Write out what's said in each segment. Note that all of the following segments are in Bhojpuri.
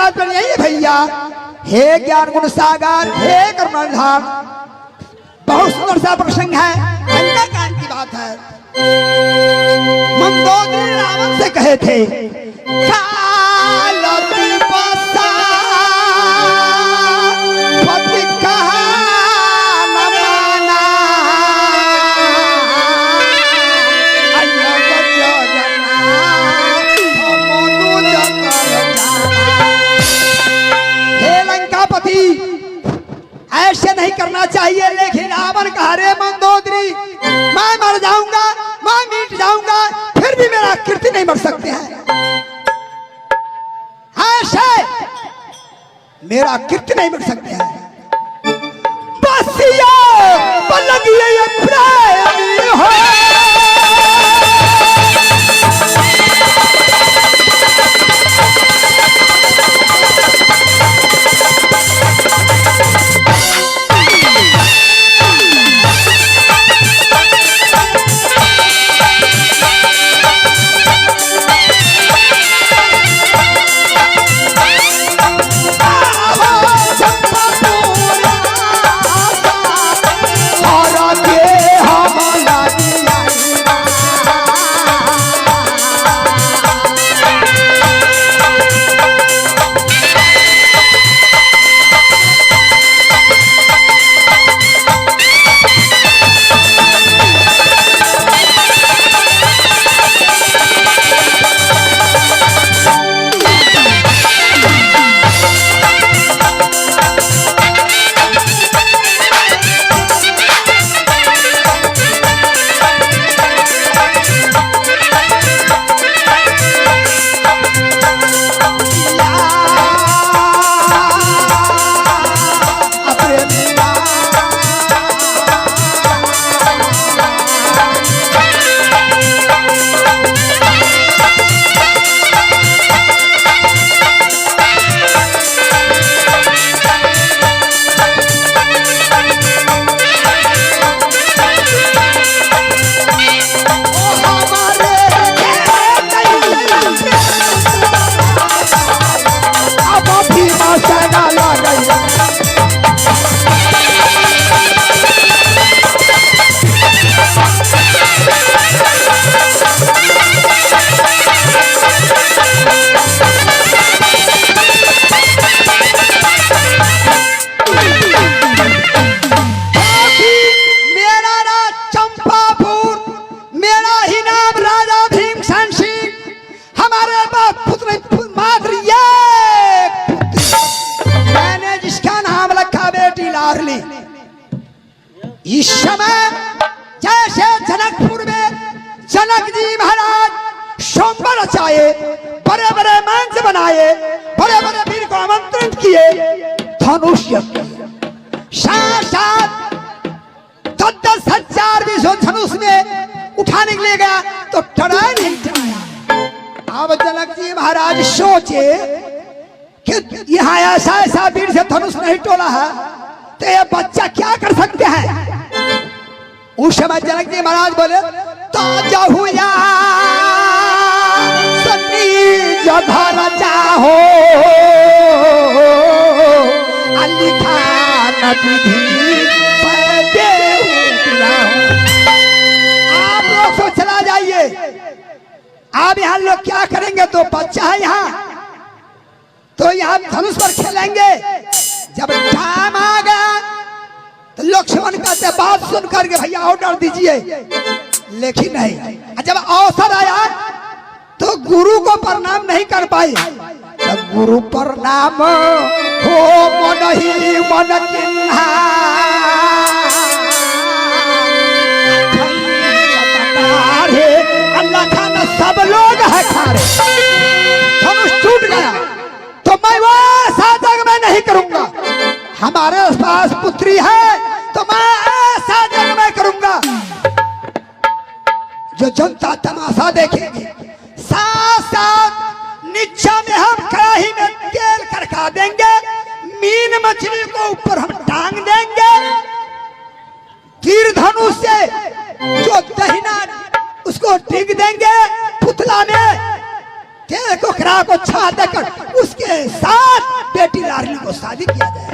तात्पर्य यही है भैया, हे ज्ञान गुण सागर, हे करुणाधार। बहुत सुंदर सा प्रसंग है, लंका कांड की बात है। मंदोदरी रावण से कहे थे, ऐसे नहीं करना चाहिए। लेकिन रावण कहा, रे मंदोदरी, मैं मर जाऊंगा, मैं मिट जाऊंगा, फिर भी मेरा कीर्ति नहीं मर सकते हैं। ऐसे मेरा कीर्ति नहीं मर सकते हैं। बस ये प्रेमी हो। इस समय जैसे जनकपुर में जनक जी महाराज स्वयंवर रचाए, बड़े बड़े मंच बनाए, बड़े बड़े वीर को आमंत्रित किए, धनुष साक्षात 10,000 विश्व धनुष में उठाने के लिए गया तो टराया नहीं टराया। अब जनक जी महाराज सोचे कि यहाँ ऐसा ऐसा वीर से धनुष नहीं टोला है तो ये बच्चा क्या कर सकते हैं। उस समय जनक जी महाराज बोले, ताजा हुआ सन्नी जधर चाहो लिखा नदी आप लोग सो चला जाइए। आप यहाँ लोग क्या करेंगे, तो बच्चा है यहाँ तो यहाँ धनुष पर खेलेंगे। जब टाइम आ गया तो लक्ष्मण कहते बात सुन करके भैया ऑर्डर दीजिए, लेकिन नहीं। जब अवसर आया तो गुरु को प्रणाम नहीं कर पाए। तो गुरु प्रणाम हो मन ही मन किन्हा, अल्लाह खाना सब लोग है खारे। धनुष टूट गया तो मैं वो ऐसा जग में नहीं करूंगा। हमारे पास पुत्री है तो मैं ऐसा जग में करूंगा जो जनता तमाशा देखेगी। साथ साथ नीचा में हम कड़ाही में तेल करका देंगे, मीन मछली को ऊपर हम टांग देंगे, तीर धनुष से जो दहिना उसको टिक देंगे पुतला में, तेल को कड़ा को छा देकर उसके साथ बेटी लाडली को शादी किया जाए।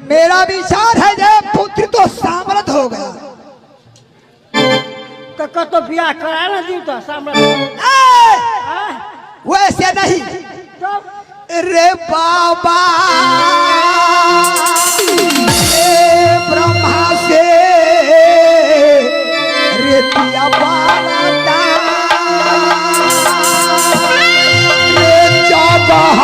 मेरा विचार है जब पुत्र तो सामर्थ हो गया तो ब्याह करा ना दी तो सामर्थ वैसे नहीं तो रे बाबा ब्रह्मा से रेतिया बारता रे जगह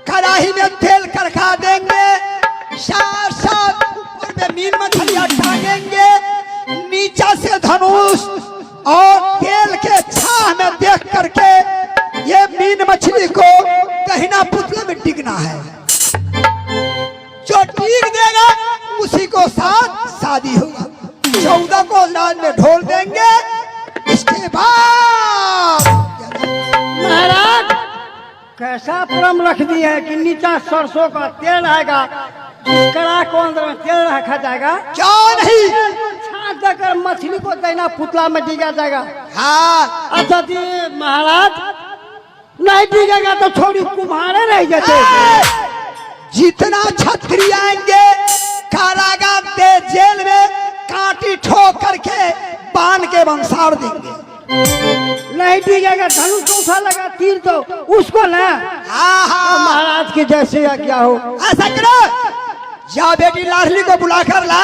कढ़ाई में तेल करखा देंगे, साथ साथ ऊपर में मीन मछलियां टांगेंगे, नीचा से धनुष और तेल के छाह में देख करके ये मीन मछली को गहना पुतले में टिकना है। जो टीक देगा उसी को साथ शादी होगा। 14 को लाज में ढोल देंगे। इसके बाद महाराज कैसा क्रम रख दिया है कि नीचा सरसों का तेल आएगा, कड़ा को अंदर में तेल रखा जाएगा। क्या नहीं छाट देकर मछली को देना पुतला में डिगा जाएगा। हाँ अच्छा जी महाराज, नहीं डिगेगा तो छोड़ी कुम्हारे रह जाते। जितना छतरी आएंगे कारागार के जेल में कांटी ठोक करके बांध के बंसार देंगे। नहीं डिगेगा, धनुष कौसा लगा तीर तो उसको ना। हाँ हाँ महाराज के जैसे क्या हो। ऐसा करो, जा बेटी लाडली को बुलाकर ला,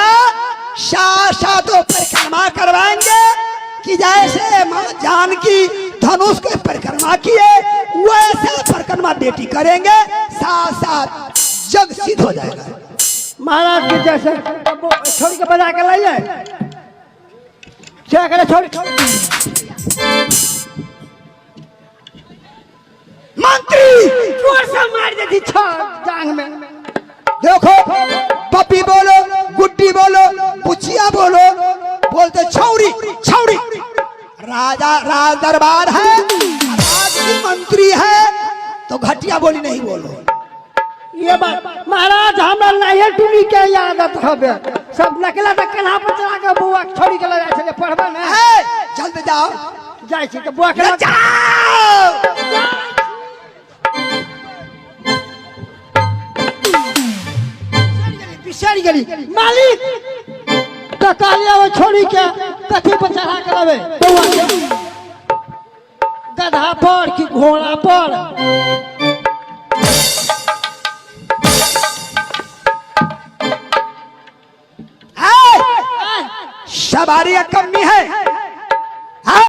तो परिक्रमा करवाएंगे कि जैसे माँ जानकी धनुष के परिक्रमा किए वैसे परिक्रमा बेटी करेंगे, साथ साथ जग सिद्ध हो जाएगा। महाराज के जैसे छोड़ के बजा के लाइए। क्या करे छोड़। मंत्री जोर से मार देती जांग में। देखो, पप्पी बोलो, गुड्डी बोलो, पुछिया बोलो, बोलते छौरी छौरी। राजा राज दरबार है, राज की मंत्री है, तो घटिया बोली नहीं बोलो। ये बात महाराज हमरा नहीं टूनी के आदत हबे। सब नकला तक कन्हा पर चला के बुआ छोड़ी के लगा छले पढ़बा ना। जल्द जाओ, जाय छी के बुआ के जाओ। बिसरी गेली मालिक तो कहलिया वो छोड़ी के कथी पर चढ़ा के लबे बुआ के, गधा पर कि घोड़ा पर। सवारी कमी है,